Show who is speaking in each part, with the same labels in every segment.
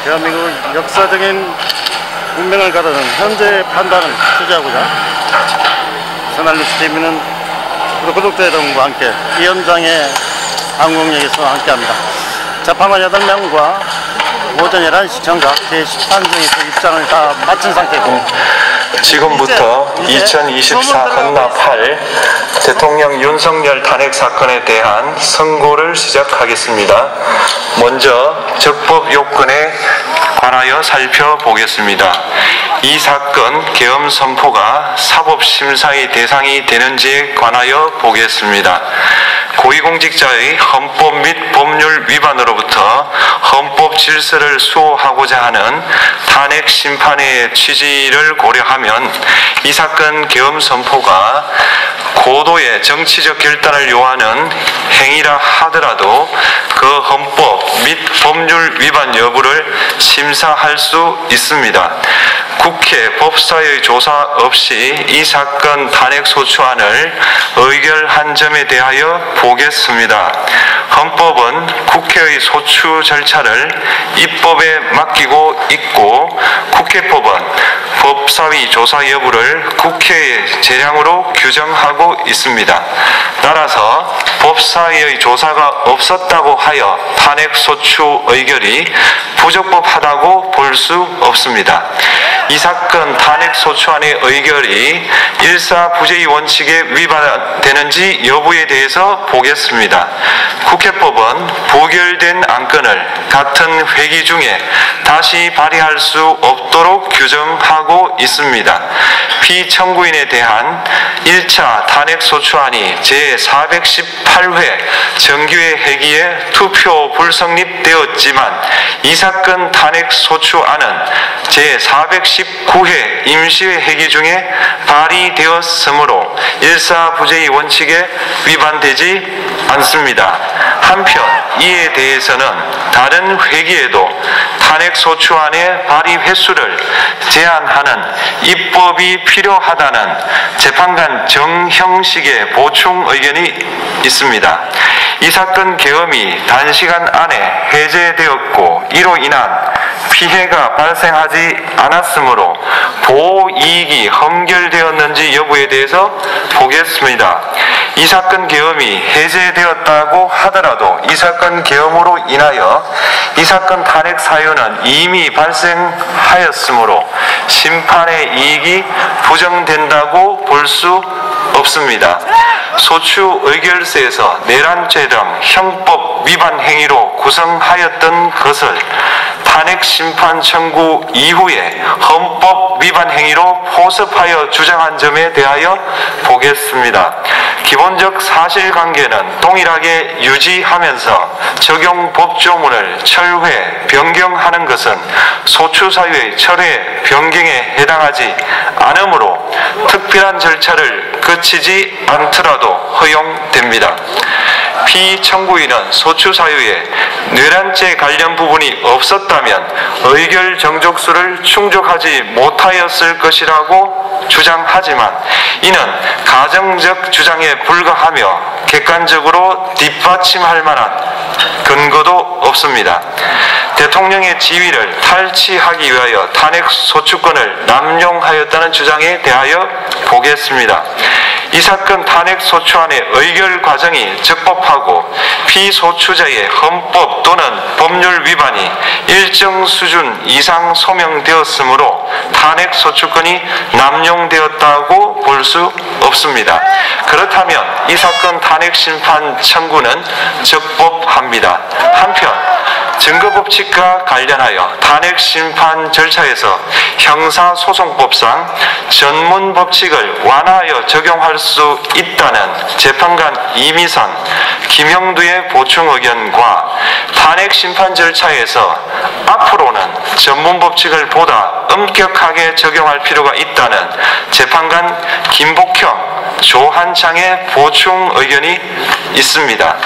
Speaker 1: 대한민국 역사적인 운명을 가르는 현재의 판단을 취재하고자 새날뉴스TV는 구독자 여러분과 함께 이 현장의 항공역에서 함께합니다. 재판관 8명과 오전 11시 정각 제13중에서 입장을 다 마친 상태고
Speaker 2: 지금부터 2024 건나 8 대통령 윤석열 탄핵 사건에 대한 선고를 시작하겠습니다. 먼저 적법 요건에 관하여 살펴보겠습니다. 이 사건 계엄 선포가 사법심사의 대상이 되는지에 관하여 보겠습니다. 고위공직자의 헌법 및 법률 위반으로부터 헌법 질서를 수호하고자 하는 탄핵 심판의 취지를 고려하면 이 사건 계엄 선포가 고도의 정치적 결단을 요하는 행위라 하더라도 그 헌법 및 법률 위반 여부를 심사할 수 있습니다. 국회 법사의 조사 없이 이 사건 탄핵 소추안을 의결한 점에 대하여 보겠습니다. 헌법은 국회의 소추 절차를 입법에 맡기고 있고 국회법은 법사위 조사 여부를 국회의 재량으로 규정하고 있습니다. 따라서 법사위의 조사가 없었다고 하여 탄핵 소추 의결이 부적법하다고 볼 수 없습니다. 이 사건 탄핵 소추안의 의결이 일사부재의 원칙에 위반되는지 여부에 대해서 보겠습니다. 국회법은 부결된 안건을 같은 회기 중에 다시 발의할 수 없도록 규정하고 있습니다. 피청구인에 대한 1차 탄핵 소추안이 제418회 정기회 회기에 투표 불성립되었지만 이 사건 탄핵 소추안은 제419회 임시회 회기 중에 발의되었으므로 일사부재의 원칙에 위반되지 않습니다. 한편 이에 대해서는 다른 회기에도 탄핵 소추안의 발의 횟수를 제한하는 입법이 필요하다는 재판관 정형식의 보충 의견이 있습니다. 이 사건 계엄이 단시간 안에 해제되었고 이로 인한 피해가 발생하지 않았으므로 보호이익이 험결되었는지 여부에 대해서 보겠습니다. 이 사건 계엄이 해제되었다고 하더라도 이 사건 계엄으로 인하여 이 사건 탄핵 사유는 이미 발생하였으므로 심판의 이익이 부정된다고 볼 수 없습니다. 소추 의결서에서 내란죄령 형법 위반 행위로 구성하였던 것을 탄핵 심판 청구 이후에 헌법 위반 행위로 포섭하여 주장한 점에 대하여 보겠습니다. 기본적 사실관계는 동일하게 유지하면서 적용 법조문을 철회, 변경하는 것은 소추사유의 철회, 변경에 해당하지 않으므로 특별한 절차를 거치지 않더라도 허용됩니다. 피청구인은 소추사유에 내란죄 관련 부분이 없었다면 의결 정족수를 충족하지 못하였을 것이라고 주장하지만 이는 가정적 주장에 불과하며 객관적으로 뒷받침할 만한 근거도 없습니다. 대통령의 지위를 탈취하기 위하여 탄핵 소추권을 남용하였다는 주장에 대하여 보겠습니다. 이 사건 탄핵 소추안의 의결 과정이 적법하고 피소추자의 헌법 또는 법률 위반이 일정 수준 이상 소명되었으므로 탄핵 소추권이 남용되었다고 볼 수 없습니다. 그렇다면 이 사건 탄핵 심판 청구는 적법합니다. 한편 증거법칙과 관련하여 탄핵 심판 절차에서 형사소송법상 전문법칙을 완화하여 적용할 수 있다는 재판관 이미선, 김형두의 보충 의견과 탄핵 심판 절차에서 앞으로는 전문법칙을 보다 엄격하게 적용할 필요가 있다는 재판관 김복형, 조한창의 보충 의견이 있습니다.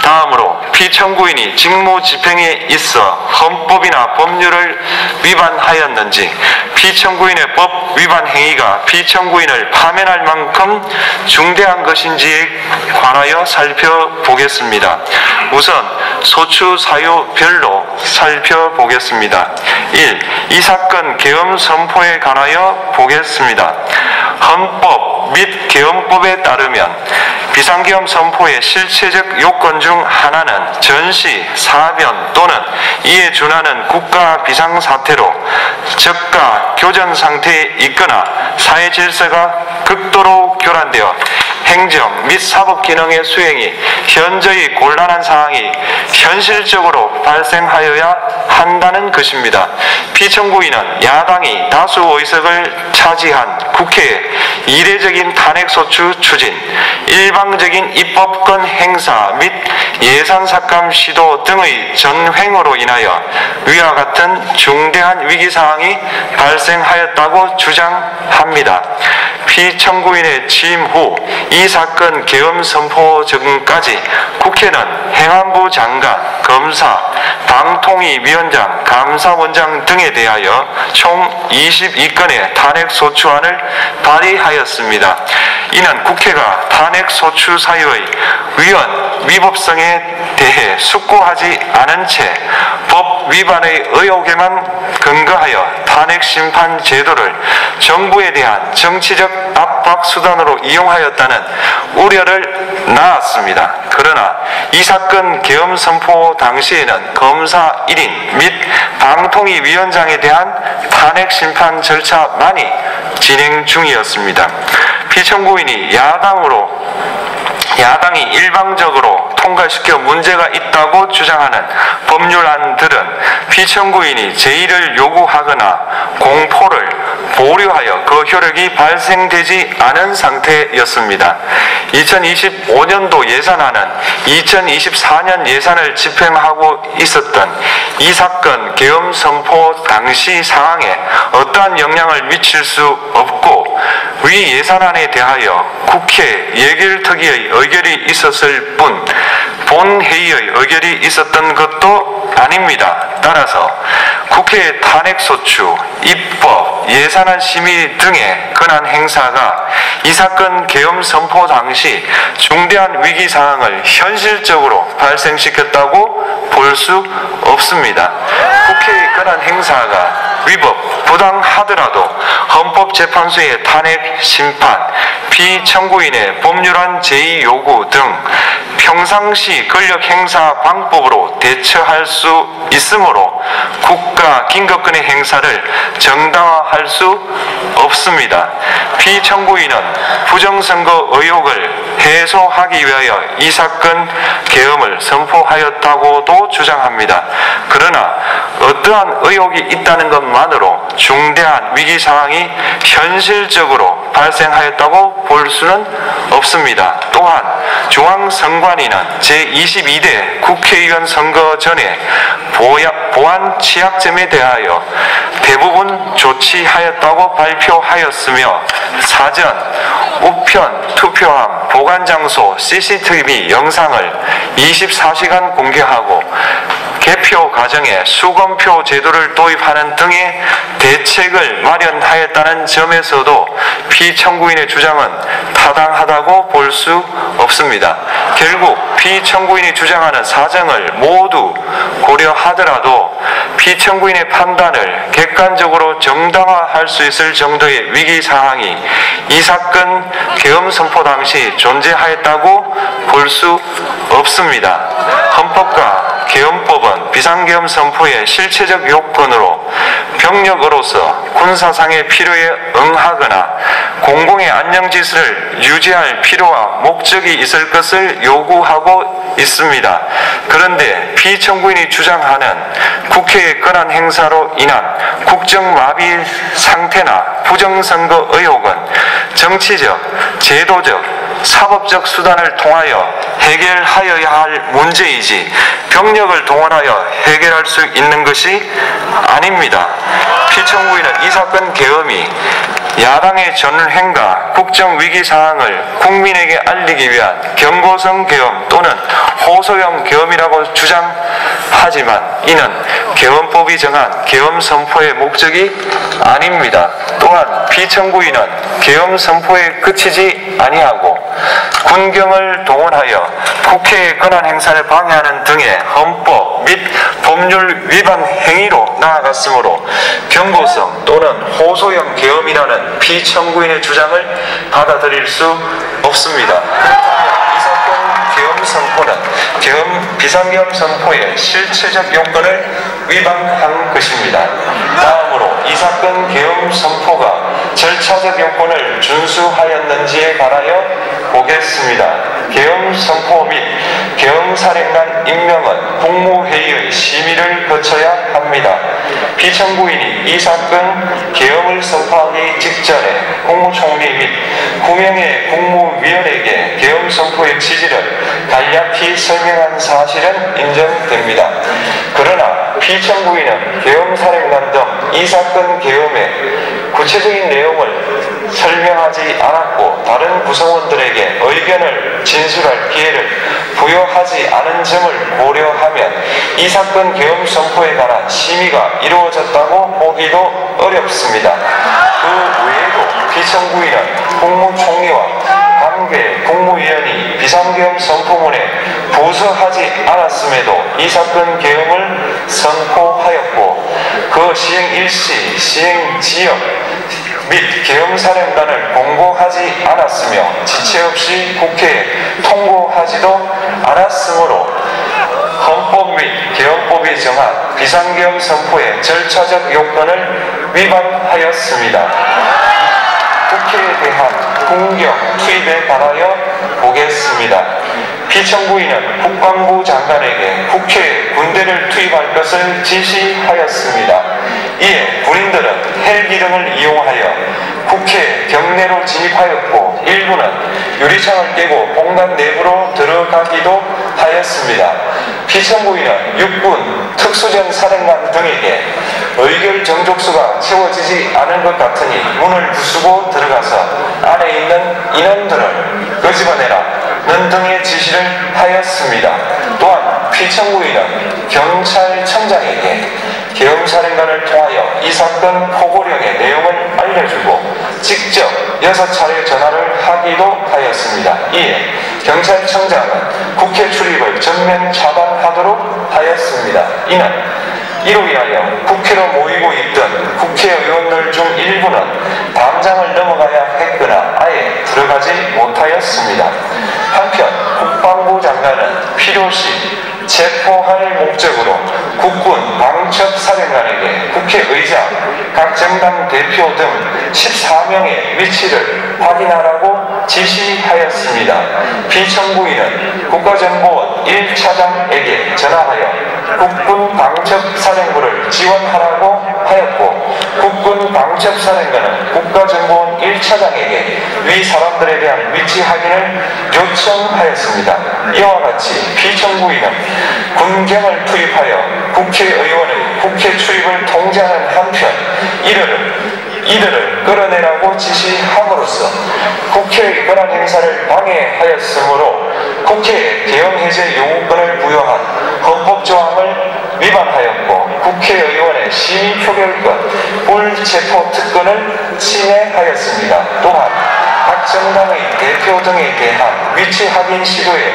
Speaker 2: 다음으로 피청구인이 직무집행에 있어 헌법이나 법률을 위반하였는지 피청구인의 법 위반 행위가 피청구인을 파면할 만큼 중대한 것인지에 관하여 살펴보겠습니다. 우선 소추 사유별로 살펴보겠습니다. 1. 이 사건 계엄 선포에 관하여 보겠습니다. 헌법 및 계엄법에 따르면 비상계엄 선포의 실체적 요건 중 하나는 전시, 사변 또는 이에 준하는 국가 비상사태로 저가 교전 상태에 있거나 사회 질서가 극도로 교란되어 행정 및 사법 기능의 수행이 현저히 곤란한 상황이 현실적으로 발생하여야 한다는 것입니다. 피청구인은 야당이 다수 의석을 차지한 국회의 이례적인 탄핵소추 추진, 일방적인 입법권 행사 및 예산 삭감 시도 등의 전횡으로 인하여 위와 같은 중대한 위기상황이 발생하였다고 주장합니다. 피청구인의 취임 후 이 사건 계엄 선포 전까지 국회는 행안부 장관, 검사, 방통위위원장, 감사원장 등에 대하여 총 22건의 탄핵소추안을 발의하였습니다. 이는 국회가 탄핵소추 사유의 위헌, 위법성에 대해 숙고하지 않은 채 법 위반의 의혹에만 근거하여 탄핵심판 제도를 정부에 대한 정치적 압박 수단으로 이용하였다는 우려를 낳았습니다. 그러나 이 사건 계엄 선포 당시에는 검사 1인 및 방통위위원장에 대한 탄핵심판 절차만이 진행 중이었습니다. 피청구인이 야당이 일방적으로 통과시켜 문제가 있다고 주장하는 법률안들은 피청구인이 제의를 요구하거나 공포를 보류하여 그 효력이 발생되지 않은 상태였습니다. 2025년도 예산안은 2024년 예산을 집행하고 있었던 이 사건 계엄 선포 당시 상황에 어떠한 영향을 미칠 수 없고 위 예산안에 대하여 국회 예결특위의 의결이 있었을 뿐 본회의의 의결이 있었던 것도 아닙니다. 따라서 국회의 탄핵소추, 입법, 예산안 심의 등의 권한 행사가 이 사건 계엄 선포 당시 중대한 위기 상황을 현실적으로 발생시켰다고 볼 수 없습니다. 국회의 권한 행사가 위법, 부당하더라도 헌법재판소의 탄핵 심판, 피청구인의 법률안 제의 요구 등 평상시 권력 행사 방법으로 대처할 수 있으므로 국가 긴급권의 행사를 정당화할 수 없습니다. 피청구인은 부정선거 의혹을 해소하기 위하여 이 사건 계엄을 선포하였다고도 주장합니다. 그러나 어떠한 의혹이 있다는 것만으로 중대한 위기 상황이 현실적으로 발생하였다고 볼 수는 없습니다. 또한 중앙선관위는 제22대 국회의원 선거 전에 보안 취약점에 대하여 대부분 조치하였다고 발표하였으며 사전, 우편, 투표함, 보관장소, CCTV 영상을 24시간 공개하고 개표 과정에 수검표 제도를 도입하는 등의 대책을 마련하였다는 점에서도 피청구인의 주장은 타당하다고 볼 수 없습니다. 결국 피청구인이 주장하는 사정을 모두 고려하더라도 피청구인의 판단을 객관적으로 정당화할 수 있을 정도의 위기 상황이 이 사건 계엄 선포 당시 존재하였다고 볼 수 없습니다. 헌법과 계엄법은 비상계엄 선포의 실체적 요건으로 병력으로서 군사상의 필요에 응하거나 공공의 안녕질서를 유지할 필요와 목적이 있을 것을 요구하고 있습니다. 그런데 피청구인이 주장하는 국회의 권한 행사로 인한 국정마비 상태나 부정선거 의혹은 정치적, 제도적, 사법적 수단을 통하여 해결하여야 할 문제이지 병력을 동원하여 해결할 수 있는 것이 아닙니다. 피청구인은 이 사건 계엄이 야당의 전횡과 국정위기 상황을 국민에게 알리기 위한 경고성 계엄 또는 호소형 계엄이라고 주장하지만 이는 계엄법이 정한 계엄 선포의 목적이 아닙니다. 또한 피청구인은 계엄 선포에 그치지 아니하고 군경을 동원하여 국회의 권한 행사를 방해하는 등의 헌법 및 법률 위반 행위로 나아갔으므로 경고성 또는 호소형 계엄이라는 피청구인의 주장을 받아들일 수 없습니다. 이 사건 계엄 선포는 비상계엄 선포의 실체적 요건을 위반한 것입니다. 다음으로 이 사건 계엄 선포가 절차적 요건을 준수하였는지에 관하여 보겠습니다. 계엄 선포 및 계엄사령관 임명은 국무회의의 심의를 거쳐야 합니다. 피청구인이 이 사건 계엄을 선포하기 직전에 국무총리 및 9명의 국무위원에게 계엄 선포의 취지를 간략히 설명한 사실은 인정됩니다. 그러나 피청구인은 계엄사령관 등 이 사건 계엄의 구체적인 내용을 설명하지 않았고 다른 구성원들에게 의견을 진술할 기회를 부여하지 않은 점을 고려하면 이 사건 계엄 선포에 관한 심의가 이루어졌다고 보기도 어렵습니다. 그 외에도 피청구인은 국무총리와 관계 국무위원이 비상계엄 선포문에 부서하지 않았음에도 이 사건 계엄을 선포하였고 그 시행 일시, 시행 지역 및 계엄사령관을 공고하지 않았으며 지체 없이 국회에 통고하지도 않았으므로 헌법 및 계엄법이 정한 비상계엄 선포의 절차적 요건을 위반하였습니다. 국회에 대한 군경 투입에 관하여 보겠습니다. 피청구인은 국방부 장관에게 국회에 군대를 투입할 것을 지시하였습니다. 이에 군인들은 헬기 등을 이용하여 국회 경내로 진입하였고 일부는 유리창을 깨고 본관 내부로 들어가기도 하였습니다. 피청구인은 육군 특수전 사령관 등에게 의결 정족수가 채워지지 않은 것 같으니 문을 부수고 들어가서 안에 있는 인원들을 끄집어내라는 등의 지시를 하였습니다. 또한 피청구인은 경찰청장에게 계엄사령관을 통하여 이 사건 포고령의 내용을 알려주고 직접 6차례 전화를 하기도 하였습니다. 이에 경찰청장은 국회 출입을 전면 차단하도록 하였습니다. 이는 이로 인하여 국회로 모이고 있던 국회의원들 중 일부는 담장을 넘어가야 했거나 아예 들어가지 못하였습니다. 한편 국방부 장관은 필요시 체포할 목적으로 국군 방첩사령관에게 국회의장, 각 정당 대표 등 14명의 위치를 확인하라고 지시하였습니다. 피청구인은 국가정보원 1차장에게 전화하여 국군 방첩사령부를 지원하라고 하였고 국군 방첩사령관은 국가정보원 1차장에게 위 사람들에 대한 위치 확인을 요청하였습니다. 이와 같이 피청구인은 군경을 투입하여 국회의원의 국회 출입을 통제하는 한편 이들을 끌어내라고 지시함으로써 국회의 권한 행사를 방해하였으므로 국회에 계엄 해제 요구권을 부여한 헌법 조항을 위반하였고 국회의원의 심의 표결권, 불체포 특권을 침해하였습니다. 또한 각 정당의 대표 등에 대한 위치 확인 시도에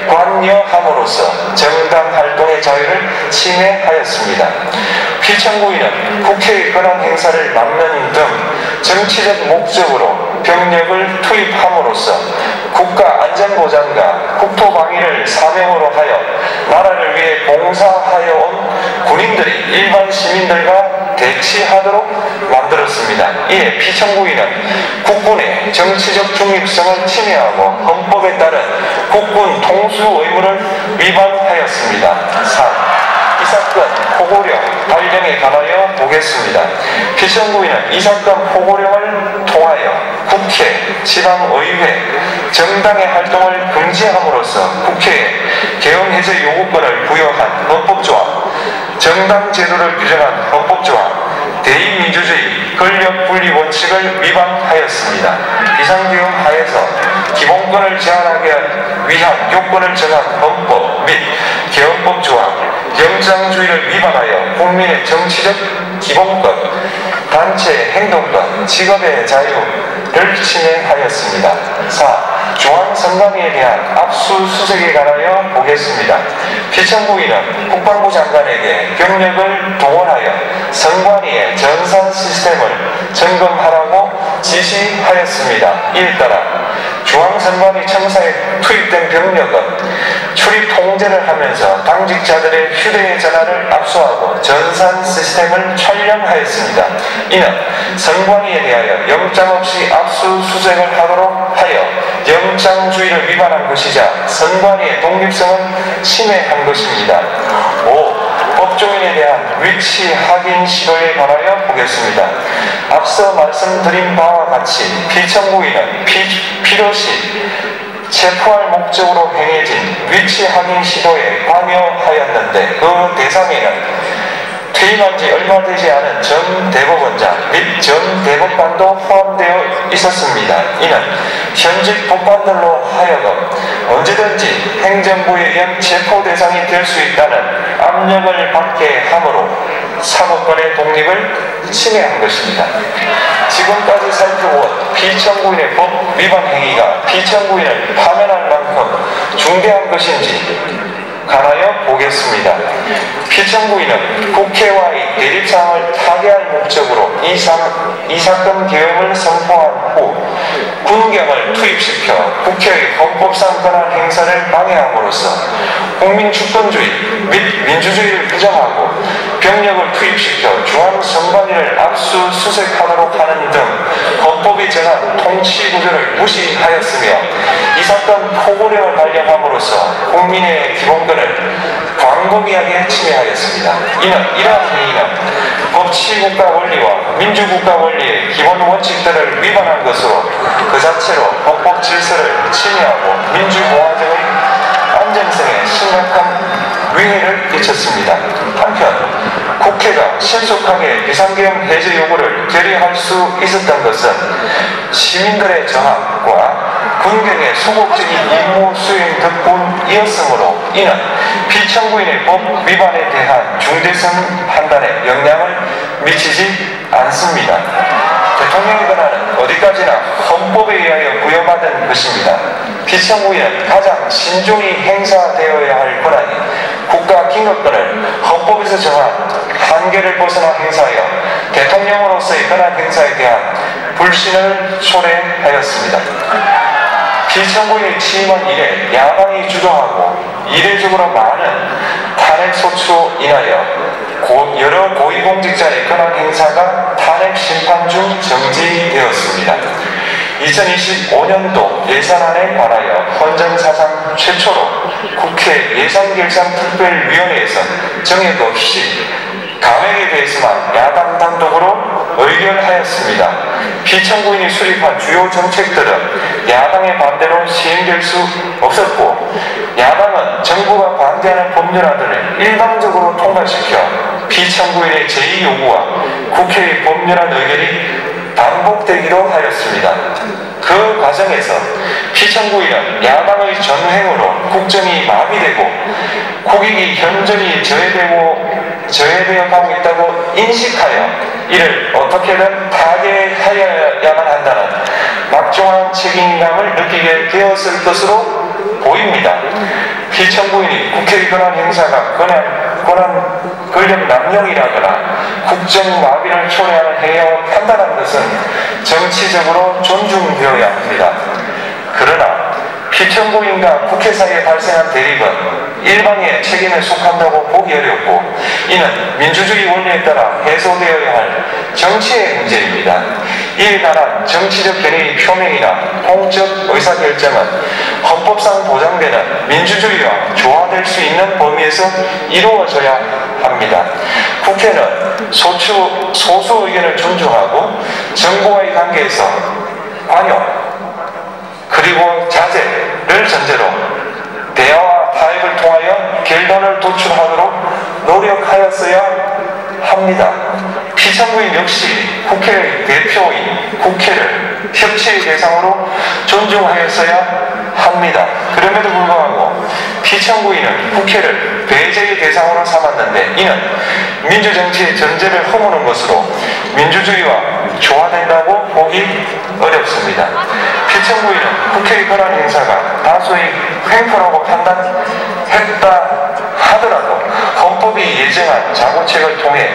Speaker 2: 관여함으로써 정당 활동의 자유를 침해하였습니다. 피청구인은 국회의 권한 행사를 막는 등 정치적 목적으로 병력을 투입함으로써 국가안전보장과 국토방위를 사명으로 하여 나라를 위해 봉사하여 온 군인들이 일반 시민들과 대치하도록 만들었습니다. 이에 피청구인은 국군의 정치적 중립성을 침해하고 헌법에 따른 국군 통수 의무를 위반하였습니다. 3. 이 사건 포고령 발령에 관하여 보겠습니다. 피청구인은 이 사건 포고령을 통하여 국회, 지방의회, 정당의 활동을 금지함으로써 국회에 계엄해제 요구권을 부여한 헌법조항, 정당 제도를 규정한 헌법조항, 대의민주주의 권력분리 원칙을 위반하였습니다. 비상계엄 하에서 기본권을 제한하기 위한 요건을 정한 헌법 및 계엄법 조항, 영장주의를 위반하여 국민의 정치적 기본권, 단체 행동권, 직업의 자유를 침해하였습니다. 4. 중앙선관위에 대한 압수수색에 관하여 보겠습니다. 피청구인은 국방부 장관에게 병력을 동원하여 선관위의 전산 시스템을 점검하라고 지시하였습니다. 이에 따라 중앙선관위 청사에 투입된 병력은 출입 통제를 하면서 당직자들의 휴대전화를 압수하고 전산 시스템을 촬영하였습니다. 이는 선관위에 대하여 영장 없이 압수수색을 하도록 하여 영장주의를 위반한 것이자 선관위의 독립성을 침해한 것입니다. 5. 법조인에 대한 위치 확인 시도에 관하여 보겠습니다. 앞서 말씀드린 바와 같이 피청구인은 필요시 체포할 목적으로 행해진 위치 확인 시도에 관여하였는데 그 대상에는 퇴임한 지 얼마 되지 않은 전 대법원장 및 전 대법관도 포함되어 있었습니다. 이는 현직 법관들로 하여금 언제든지 행정부에 의한 체포 대상이 될 수 있다는 압력을 받게 하므로 사법권의 독립을 침해한 것입니다. 지금까지 살펴본 피청구인의 법 위반 행위가 피청구인을 파면할 만큼 중대한 것인지 관하여 보겠습니다. 피청구인은 국회와의 대립상을 타개할 목적으로 이 사건 계엄을 선포한 후 군경을 투입시켜 국회의 헌법상 권한 행사를 방해함으로써 국민 주권주의 및 민주주의를 부정하고 병력을 투입시켜 중앙선관위를 압수수색하도록 하는 등 헌법이 정한 통치구조를 무시하였으며 이 사건 포고령을 발령함으로써 국민의 기본권을 광범위하게 침해하였습니다. 이러한 행위는 법치국가 원리와 민주국가 원리의 기본 원칙들을 위반한 것으로 그 자체로 헌법 질서를 침해하고 민주공화정의 안정성에 심각한 위해를 끼쳤습니다. 한편 국회가 신속하게 비상계엄 해제 요구를 결의할 수 있었던 것은 시민들의 저항과 군경의 소극적인 임무 수행 덕분이었으므로 이는 피청구인의 법 위반에 대한 중대성 판단에 영향을 미치지 않습니다. 대통령의 권한은 어디까지나 헌법에 의하여 부여받은 것입니다. 피청구인은 가장 신중히 행사되어야 할 권한이 국가 긴급권을 헌법에서 정한 한계를 벗어나 행사하여 대통령으로서의 권한 행사에 대한 불신을 초래하였습니다. 피청구인이 취임한 이래 야당이 주도하고 이례적으로 많은 탄핵소추로 인하여 여러 고위공직자의 권한 행사가 탄핵 심판 중 정지되었습니다. 2025년도 예산안에 관하여 헌정사상 최초로 국회 예산결산특별위원회에서 정액 없이 감액에 대해서만 야당 단독으로 의결하였습니다. 피청구인이 수립한 주요 정책들은 야당의 반대로 시행될 수 없었고 야당은 정부가 반대하는 법률안들을 일방적으로 통과시켜 피청구인의 제2요구와 국회의 법률안 의결이 반복되기도 하였습니다. 그 과정에서 피청구인은 야당의 전횡으로 국정이 마비되고 국익이 현저히 저해되어 가고 있다고 인식하여 이를 어떻게든 타개하여야만 한다는 막중한 책임감을 느끼게 되었을 것으로 보입니다. 피청구인이 국회의 권한 행사가 권력 남용이라거나 국정 마비를 초래하는 행위라고 판단한 것은 정치적으로 존중되어야 합니다. 그러나 피청구인과 국회 사이에 발생한 대립은 일방의 책임에 속한다고 보기 어렵고 이는 민주주의 원리에 따라 해소되어야 할 정치의 문제입니다. 이에 관한 정치적 견해의 표명이나 공적 의사결정은 헌법상 보장되는 민주주의와 조화될 수 있는 범위에서 이루어져야 합니다. 국회는 소수 의견을 존중하고 정부와의 관계에서 관용 그리고 자제를 전제로 대화와 타협을 통하여 결론을 도출하도록 노력하였어야 합니다. 피청구인 역시 국회의 대표인 국회를 협치의 대상으로 존중하였어야 합니다. 그럼에도 불구하고 피청구인은 국회를 배제의 대상으로 삼았는데 이는 민주정치의 전제를 허무는 것으로 민주주의와 조화된다고 보기 어렵습니다. 필천구의는 국회의 권한 행사가 다수의 횡포라고 판단했다 하더라도 헌법이 예정한 자구책을 통해